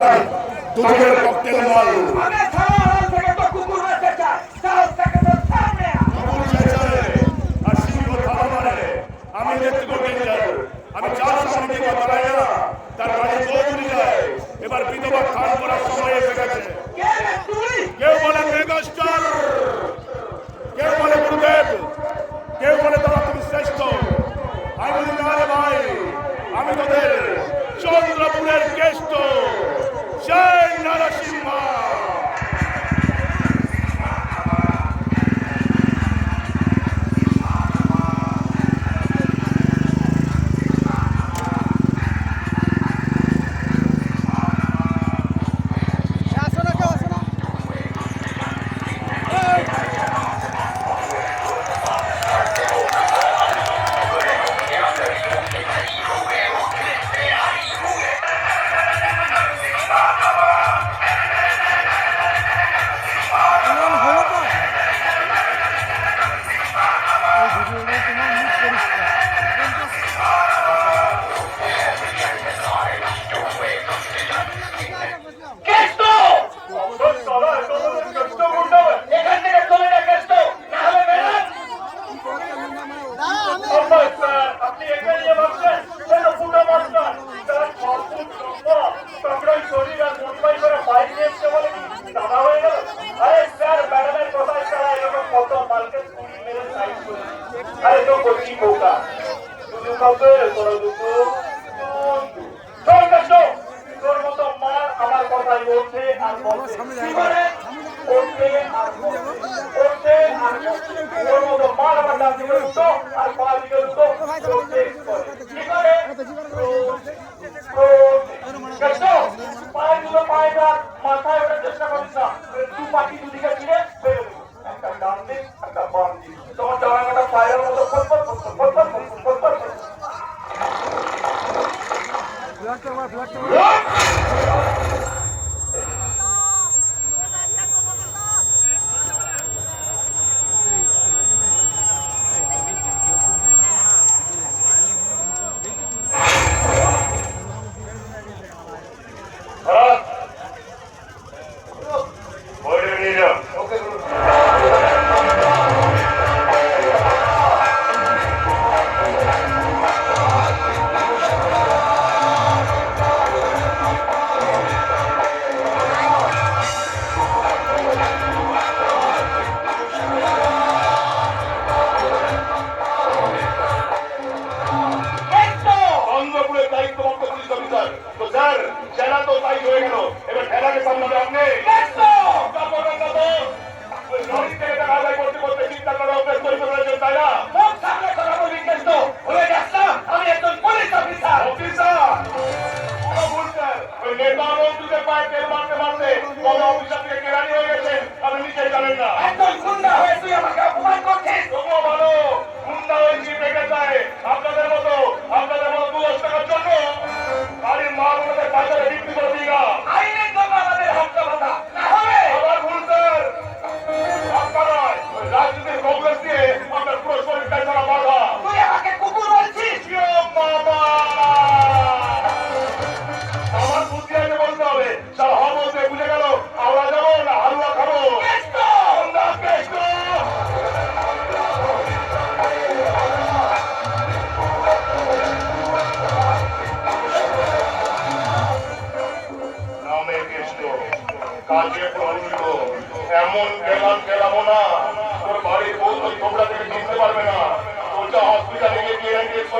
দুধের ককটেল মাল আর সিংহ থালা মানে আমি নেতৃত্ব আমি চার সামনে কথা বলাই না তার বাড়ি চৌধুরী যায় এবার বিধবা খান করার সময় এসে গেছে কেউ বলে মেগাস্টার কেউ বলে গুরুদেব কেউ বলে তারা তুমি শ্রেষ্ঠ আমি বলি না রে ভাই আমি তোদের চন্দ্রপুরের কেষ্ট জয় নরসিংহ হসপিটালে গিয়ে হসপিটালে